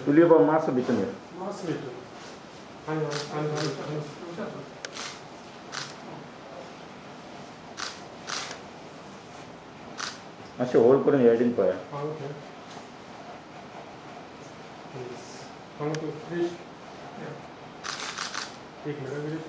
tuliyaba masa bitun ya. Masa bitun. Hani. असे hold करून यायला पाहिजे. Okay. Yes. One, two, three. एक मिनट.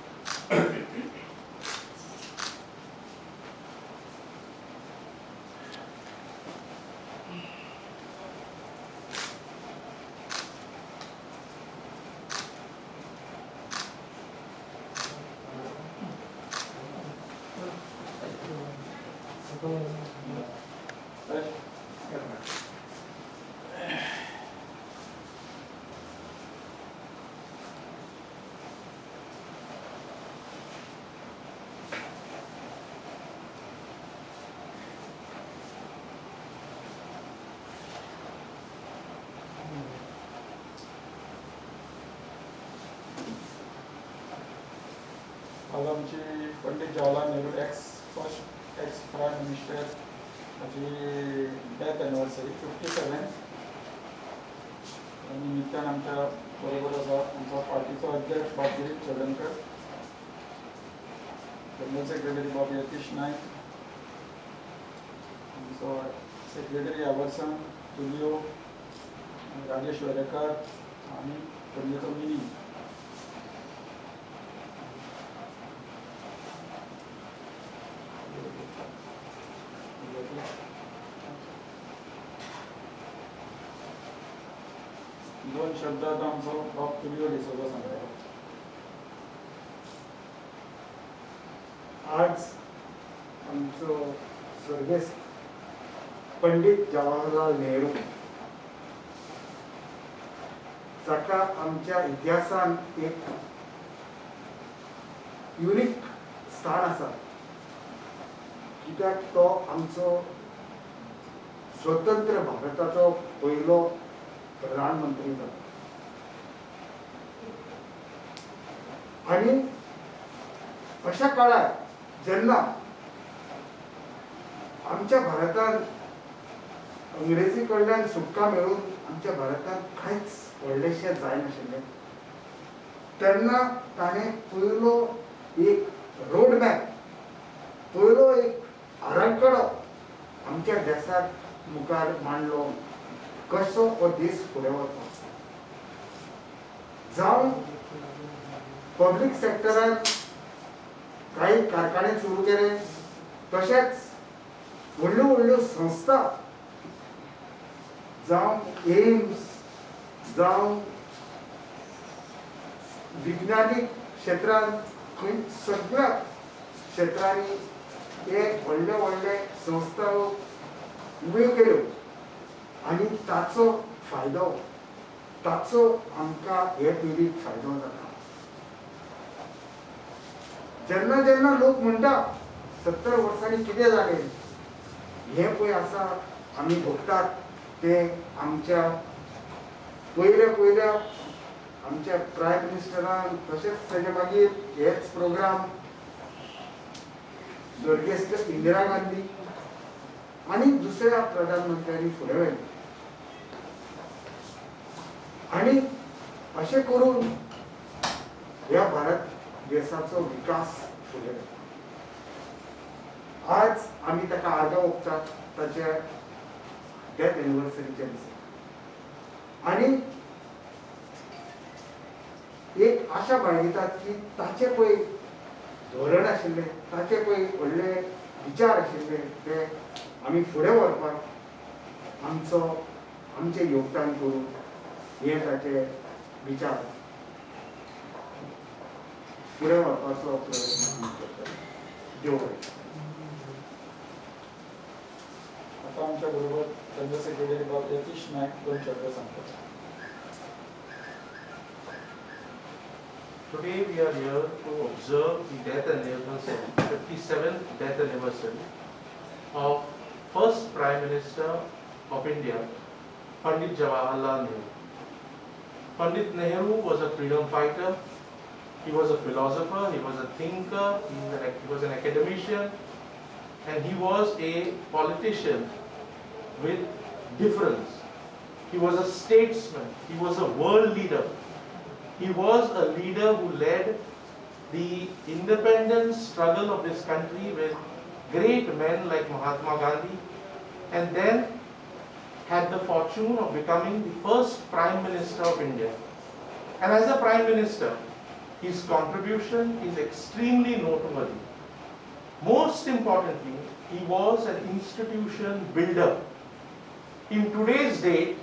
आमची Pandit Jawaharlal Nehru first x prime minister हाची डेथ एनिवर्सरी 57 निमित्तान आमच्या बरोबर आसा आमचो पार्टीचो अध्यक्ष बाब गिरीश चोडणकर, जनरल सेक्रेटरी बाब यतीश नायक, आमचो सेक्रेटरी आवर्सन तुलियो राजेश वेरेकर आनी पंडित मिनी. दोन शब्दात आमचो बाब तुलियो डिसोजा सांगता. आज आमचो स्वर्गीय पंडित जवाहरलाल नेहरू जाका आमच्या इतिहासान एक युनिक स्थान आसा, कित्याक तो आमचो स्वतंत्र भारताचो पयलो प्रधानमंत्री जालो. आणि अशा काळार जेन्ना आमच्या भारतान अंग्रेजी कडल्यान सुटका मेळून आमच्या भारतान कांयच व्हडलेशें जायनाशिल्लें, तेन्ना ताणें पयलो एक रोड मॅप, पयलो एक आराखडो आमच्या देशाक मुखार मांडलो, कसो हो देश फुडें वता. जावं पब्लीक सेक्टरान काही कारखाने सुरू केले, तशेंच व्हडल्यो व्हडल्यो संस्था जावं एम्स, जावं विज्ञानीक क्षेत्रांत, खंय सगळ्या क्षेत्रांनी हे व्हडले व्हडले संस्था उब्यो केल्यो आनी ताचो फायदो, ताचो आमकां हे पिढीक फायदो जाता. जेन्ना जेन्ना लोक म्हणटा 70 वर्सांनी कितें जालें, हे पळय आसा आमी भोगतात ते आमच्या पयल्या आमच्या प्रायम मिनिस्टरान, तशेंच ताचे मागीर हेच प्रोग्राम स्वर्गेस्त इंदिरा गांधी आनी दुसऱ्या प्रधानमंत्र्यांनी फुडें व्हेले. आनी अशें करून ह्या भारत देशाचो विकास फुडें वता. आज आमी ताका आर्गां ओंपतात ताच्या डेथ एनिवर्सरीच्या दिसा. आनी एक आशा बाळगितात की ताचे पळय धोरण आशिल्लें, ताचे पळय व्हडले विचार आशिल्ले, ते आमी फुडें व्हरपाक आमचें योगदान करून हे ताचे विचार फुडें व्हरपाचो प्रयत्न करता. देव बरें. आता आमच्या बरोबर जनरल सेक्रेटरी बाब यतीश नायक दोन शब्द सांगतात. Today we are here to observe the death anniversary, 57th death anniversary of first Prime Minister of India, Pandit Jawaharlal Nehru. Pandit Nehru was a freedom fighter, he was a philosopher, he was a thinker, he was an academician, and he was a politician with difference. he was a statesman, he was a world leader. He was a leader who led the independence struggle of this country with great men like Mahatma Gandhi, and then had the fortune of becoming the first Prime Minister of India. And as a Prime Minister, his contribution is extremely noteworthy. Most importantly, he was an institution builder. In today's date,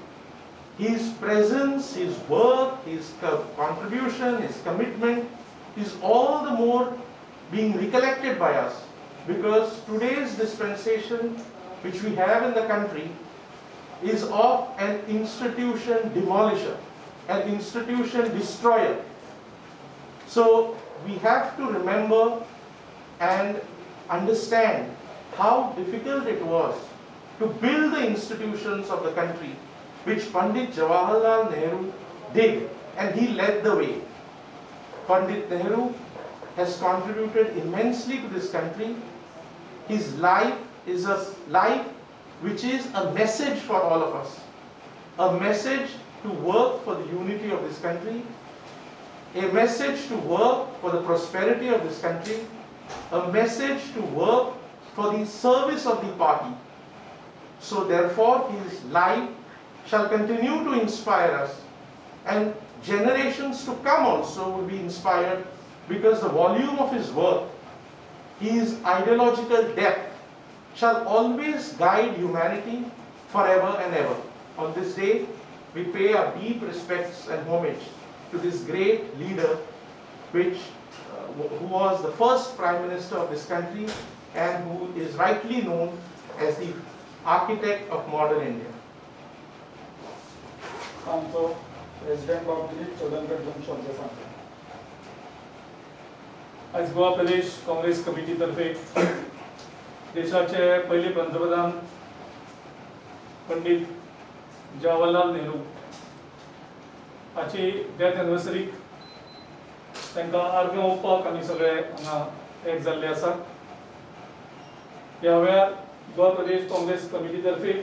his presence, his work, his contribution, his commitment is all the more being recollected by us, because today's dispensation which we have in the country is of an institution demolisher, an institution destroyer. So we have to remember and understand how difficult it was to build the institutions of the country, which Pandit Jawaharlal Nehru did, and he led the way. Pandit Nehru has contributed immensely to this country. His life is a life which is a message for all of us, a message to work for the unity of this country, a message to work for the prosperity of this country, a message to work for the service of the party. So therefore, his life shall continue to inspire us, and generations to come also will be inspired, because the volume of his work, his ideological depth, shall always guide humanity forever and ever. On this day, we pay our deep respects and homage to this great leader, who was the first Prime Minister of this country and who is rightly known as the architect of modern India. आमचो president बाब दिलीप चोडणकर दोन शब्द सांगता. आज गोवा प्रदेश Congress committee तर्फे देशाचे पहिले पंतप्रधान पंडित जवाहरलाल नेहरू हाची डेथ एनिवर्सरी तांकां अर्घ ओंपपाक आमी सगळे हांगा एक जाल्ले आसा. ह्या वेळार गोवा प्रदेश काँग्रेस कमिटी तर्फे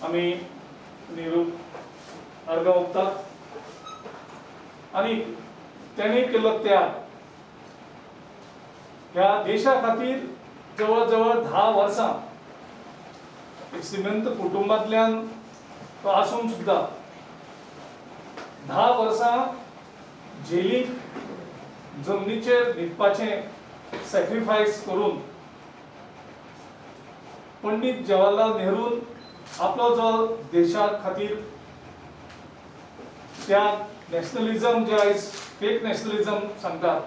आमी नेहरू अर्घ ओंपतात आनी त्यांनी केल्लो त्याग ह्या देशा खातीर जवळ जवळ 10 वर्सां एक श्रीमंत कुटुंबांतल्यान तो आसून सुद्धा 10 वर्सां जेलीक जमनीचेर न्हिदपाचें सॅक्रिफायस करून पंडित जवाहरलाल नेहरून आपलो जो देशा खातीर त्याग नॅशनलिझम जे आयज फेक नॅशनलिझम सांगतात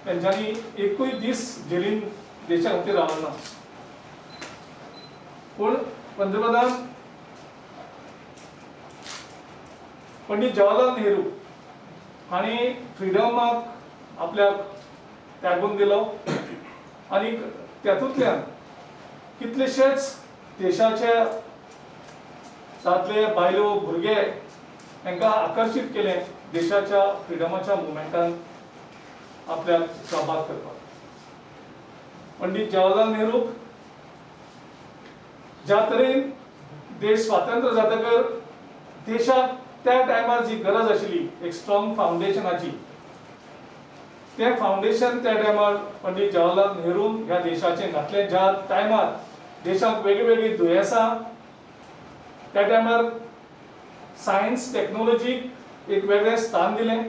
तेंच्यांनी एकूय दीस जेलीन देशा खातीर रावलो ना. पूण पंतप्रधान पंडित जवाहरलाल नेहरू हांणी फ्रिडमाक आपल्याक त्यागून दिलो आनी तातूंतल्यान कितलेशेच देशाचे तातले बायलो भुरगे तांकां आकर्शीत केलें देशाच्या फ्रिडमाच्या मुवमेंटान आपल्याक सहभाग करपाक. पंडित जवाहरलाल नेहरूक ज्या तरेन देश स्वातंत्र्य जातकर देशाक त्या टायमार जी गरज आशिल्ली एक स्ट्रॉंग फावंडेशनाची, तें फावंडेशन त्या टायमार पंडित जवाहरलाल नेरून ह्या देशाचें घातलें. ज्या टायमार देशाक वेगळीवेगळी दुयेंसां, त्या टायमार सायन्स टेक्नॉलॉजीक एक वेगळें स्थान दिलें.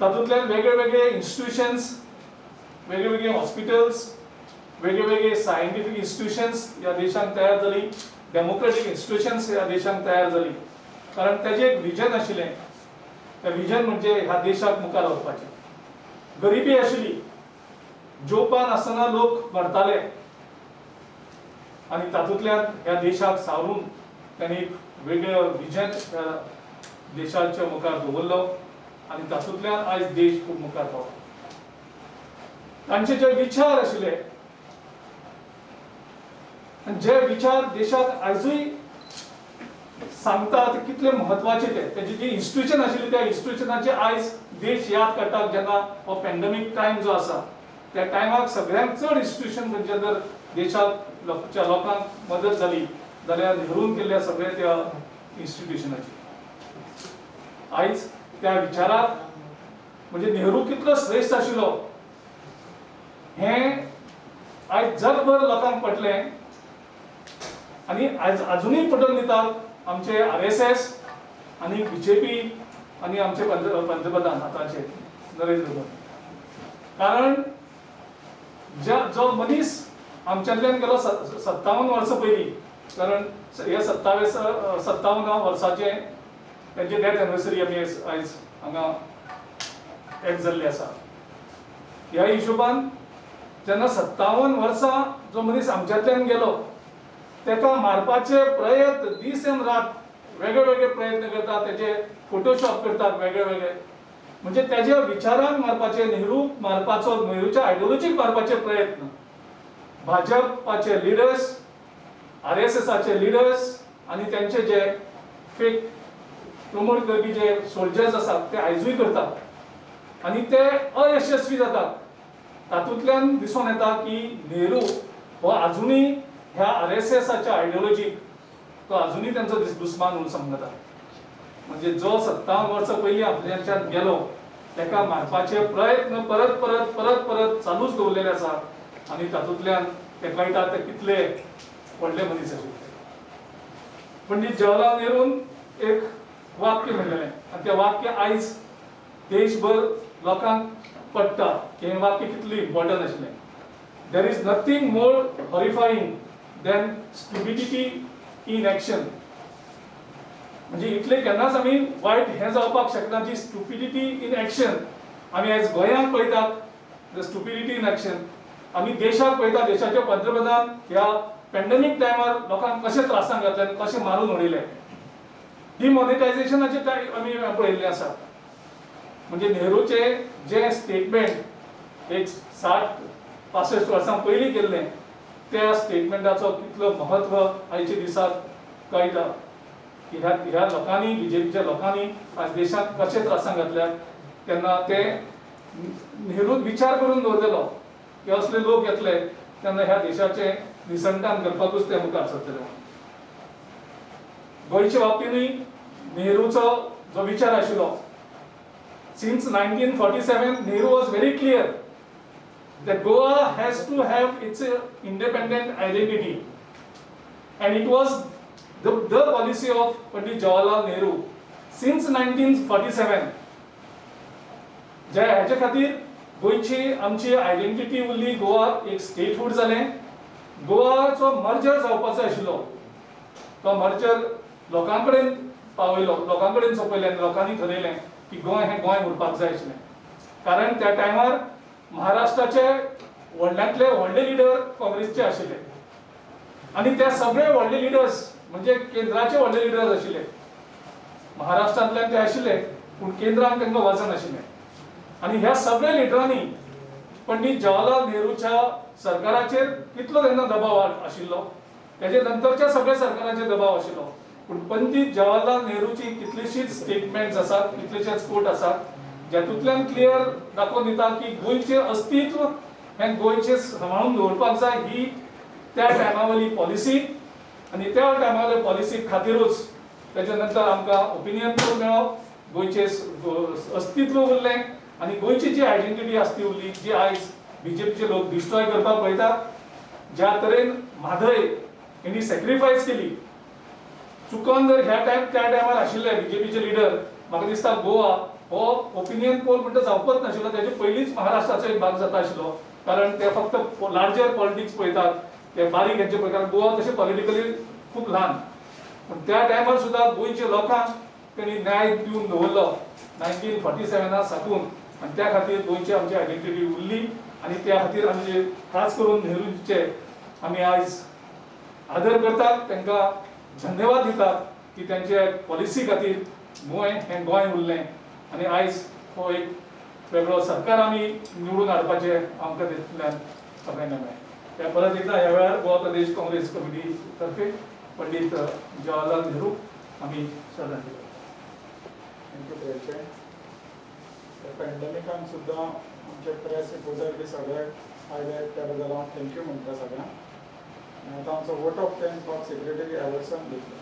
तातूंतल्यान वेगळे वेगळे इन्स्टिट्यूशन्स, वेगळे वेगळे हॉस्पिटल्स, वेगळे वेगळे सायंटिफीक इन्स्टिट्यूशन्स ह्या देशांत तयार जाली, डेमोक्रेटीक इन्स्टिट्यूशन्स ह्या देशांत तयार जाली. कारण तेजें एक विजन आशिल्लें. तें विजन म्हणजे ह्या देशाक मुखार व्हरपाचें. गरिबी आशिल्ली, जेवपाक नासतना लोक मरताले आनी तातूंतल्यान ह्या देशाक सावरून तांणी एक वेगळो विजन ह्या देशाच्या मुखार दवरलो आनी तातूंतल्यान आयज देश खूब मुखार पावला. तांचे जे विचार आशिल्ले, जे विचार देशाक आयजूय सांगतात कितले म्हत्वाचे तेजे जे इन्स्टिट्यूशन आशिल्ले त्या इन्स्टिट्यूशनाचे आयज देश याद करतात. जेन्ना हो पॅन्डेमीक टायम जो आसा त्या टायमाक सगळ्यांत चड इन्स्टिट्यूशन म्हणजे जर देशाच्या लोकांक मदत जाली, जाल्यार नेहरून केल्ल्या सगळ्या त्या इन्स्टिट्यूशनाची आयज त्या विचाराक म्हणजे नेहरू कितलो श्रेष्ठ आशिल्लो हें आयज जगभर लोकांक पटलें आनी आयज अजुनूय पटोवन दितात आमचे RSS आनी BJP आनी आमचे पंतप्रधान आतांचे नरेंद्र मोदी. कारण जो मनीस आमच्यातल्यान गेलो 57 वर्सां पयलीं, कारण हे 57 वर्साचे त्यांची डेथ एनिवर्सरी आमी आयज हांगा एक जाल्ली आसा. ह्या हिशोबान जेन्ना 57 वर्सां जो मनीस आमच्यातल्यान गेलो तेका मारपाचे प्रयत्न दीस एन रात वेगळे वेगळे प्रयत्न करतात, त्याचे फोटोशॉप करतात वेगळे वेगळे, म्हणजे त्याच्या विचारांक मारपाचे, नेहरू मारपाचो, नेहरूच्या आयडियोलॉजीक मारपाचे प्रयत्न भाजपाचे लिडर्स, RSSचे लिडर्स आणि त्यांचे जे फेक प्रमोट करपी जे सोल्जर्स आसात ते आयजूय करतात आणि ते अयशस्वी जातात. तातूंतल्यान दिसून येता की नेहरू हो अजुनूय ह्या RSSच्या आयडियोलॉजीक तो अजुनूय त्यांचो दुस्मान म्हणून समजता. म्हणजे जो 57 वर्सां पयलीं आपल्याच्यान गेलो तेका मारपाचे प्रयत्न परत परत परत परत चालूच दवरलेले आसा आणि तातूंतल्यान ते कळटा ते कितले व्हडले मनीस आशिल्ले. पंडित जवाहरलाल नेरून एक वाक्य म्हणलेलें आनी तें वाक्य आयज देशभर लोकांक पडटा की हें वाक्य कितलें इम्पॉर्टंट आशिल्लें. There is nothing more horrifying than stupidity in action. म्हणजे इतले केन्नाच आमी वायट हें जावपाक शकना जी स्टुपिडिटी इन एक्शन आमी आयज गोंयांत पळयतात. द स्टुपिडिटी इन एक्शन आमी देशाक पळयता, देशाचे पंतप्रधान ह्या पॅन्डेमीक टायमार लोकांक कशे त्रासांक घातले आनी कशे मारून उडयले. डिमॉनिटायझेशनाचे आमी पळयल्लें आसा. म्हणजे नेहरूचे जे स्टेटमेंट एक 60-65 वर्सां पयलीं केल्लें त्या स्टेटमेंटाचो कितलो महत्व आयच्या दिसाक कळटा की ह्या लोकांनी, BJPच्या लोकांनी आज देशाक कशे त्रासांक घातल्यात. तेन्ना ते नेहरून विचार करून दवरलेलो की असले लोक येतले तेन्ना ह्या देशाचे निसंतान करपाकूच ते मुखार सरतले. गोंयच्या बाबतीनूय नेहरूचो जो विचार आशिल्लो, since 1947 Nehru was very clear that Goa has to have its independent identity, and it was the policy of Pandit Jawaharlal Nehru since 1947. ज्या हाचे खातीर गोंयची आमची आयडेंटिटी उरली, गोवा एक स्टेटहूड जालें. गोवाचो मर्जर जावपाचो आशिल्लो, तो मर्जर लोकां कडेन पावयलो, लोकां कडेन सोंपयलें आनी लोकांनी ठरयलें की गोंय हें गोंय उरपाक जाय आशिल्लें. कारण त्या टायमार महाराष्ट्राचे व्हडल्यांतले व्हडले लिडर काँग्रेसचे आशिल्ले आनी ते सगळे व्हडले लिडर्स म्हणजे केंद्राचे व्हडले लिडर्स आशिल्ले. महाराष्ट्रांतल्यान ते आशिल्ले पूण केंद्रान तांकां वचन आशिल्लें. आनी ह्या सगळ्या लिडरांनी पंडित जवाहरलाल नेहरूच्या सरकाराचेर कितलो तेन्ना दबाव आशिल्लो, तेजे नंतरच्या सगळ्या सरकाराचेर दबाव आशिल्लो. पूण पंडित जवाहरलाल नेहरूची कितलीशीच स्टेटमेंट्स आसात, कितलेशेच कोट आसात जातूंतल्यान क्लियर दाखोवन दिता की गोंयचें अस्तित्व हें गोंयचें सांबाळून दवरपाक जाय ही त्या टायमावयली पॉलिसी. आनी त्या टायमावयल्या पॉलिसी खातीरूच तेजे नंतर आमकां ओपिनियन पोल मेळ्ळो, गोंयचें अस्तित्व उरलें आनी गोंयची जी आयडेंटिटी आसा ती उरली, जी आयज BJPचे लोक डिस्ट्रॉय करपाक पळयतात. ज्या तरेन म्हादय हेणी सॅक्रिफायस केली, चुकोन जर त्या टायमार आशिल्ले BJPचे लिडर, म्हाका दिसता गोवा हो ओपिनियन पोल म्हणटा जावपाच नाशिल्लो, तेजे पयलींच महाराष्ट्राचो एक भाग जाता आशिल्लो. कारण ते फक्त लार्जर पॉलिटिक्स पळयतात, ते बारीक हेंचे पळयतात. गोवा तशें पॉलिटिकली खूब ल्हान, पूण त्या टायमार सुद्दां गोंयच्या लोकांक तेणी न्याय दिवन दवरलो 1947 साकून. आनी त्या खातीर गोंयची आमची आयडेंटिटी उरली आनी त्या खातीर आमचे खास करून नेहरूचे आमी आयज आदर करतात, तांकां धन्यवाद दितात की त्यांच्या पॉलिसी खातीर गोंय हें गोंय उरलें आनी आयज हो एक वेगळो सरकार आमी निवडून हाडपाचें आमकां तितूंतल्यान सगळ्यांक मेळ्ळें. त्या परत एकदा ह्या वेळार गोवा प्रदेश काँग्रेस कमिटी तर्फे पंडित जवाहरलाल नेहरू आमी श्रद्धांजली दितात. थँक्यू. पॅन्डेमिकान सुद्दां आमचे प्रेस रिपोर्टर बी सगळे आयले, त्या बद्दल हांव थँक्यू म्हणटा सगळ्यांक. आता आमचो vote of thanks for secretary aversion घेतलो.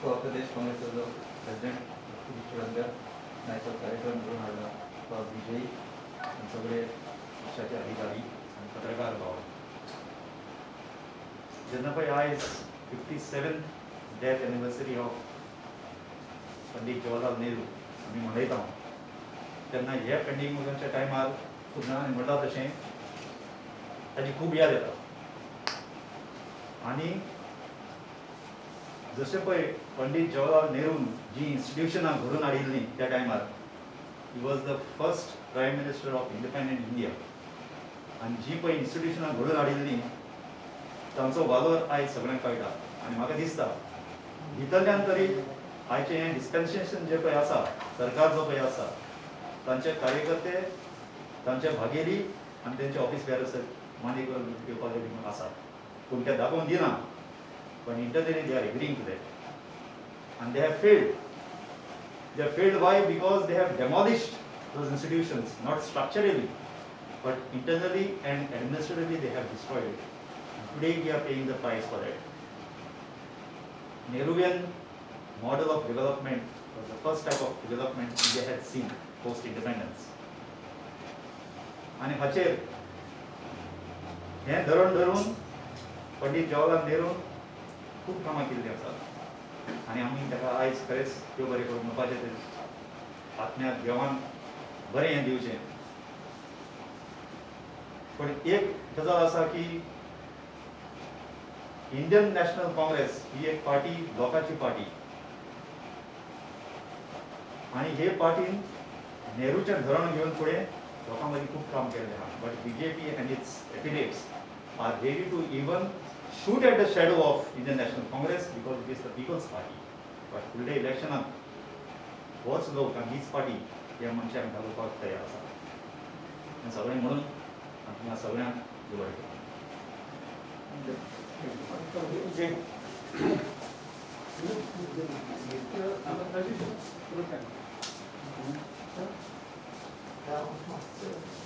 तो प्रदेश काँग्रेसचा जो प्रेसिडेंट विश्वरंजन नायचो कार्यक्रम घेऊन हाडला तो विजयी आनी सगळे पक्षाचे अधिकारी आनी पत्रकार भाव. जेन्ना पळय आयज 57th death anniversary of Pandit Jawaharlal Nehru आमी मनयता तेन्ना हे पेंडींग मोशनच्या टायमार खूब जाणांनी म्हणटा तशें ताची खूब याद येता. आनी जशें पळय पंडीत जवाहरलाल नेरून जी इन्स्टिट्युशनां घडोवन हाडिल्लीं त्या टायमार he was the first prime minister of independent India. आनी जी पळय इन्स्टिट्युशनां घडोवन हाडिल्लीं तांचो वालोर आयज सगळ्यांक कळटा. आनी म्हाका दिसता भितरल्यान तरी आयचें हें डिस्पेन्सेशन जें पळय आसा सरकार जो पळय आसा तांचे कार्यकर्ते तांचे भागेली आनी तेंचे ऑफिस बेरर्स मानी करून घेवपाक बी आसा पूण ते दाखोवन दिना. पण internally they are agreeing to that. And they have failed. They have failed why? Because they have demolished those institutions, not structurally, but internally and administratively they have destroyed it. And today we are paying the price for that. Nehruvian model of development was the first type of development India had seen post-independence. आणि हाचेर हें धरून पंडीत जवाहरलाल नेहरू खूब कामां केल्लीं आसात आनी आमी ताका आयज खरेंच देव बरें करून म्हणपाचें ते आत्म्याक देवान बरें हें दिवचें. पण एक गजाल आसा की इंडियन नॅशनल काँग्रेस ही एक पार्टी लोकांची पार्टी आनी हे पार्टीन नेहरूचें धोरण घेवन फुडें लोकां मदीं खूब काम केल्लें आहा. But BJP and its affiliates are ready to even shoot at the shadow of Indian National Congress because it is the people's party. But फुडल्या इलेक्शनाक होच लोक आनी हीच पार्टी ह्या मनशाक घालोवपाक तयार आसा. हें सगळें म्हणून आमी सगळ्यांक देव बरें करूं. Okay.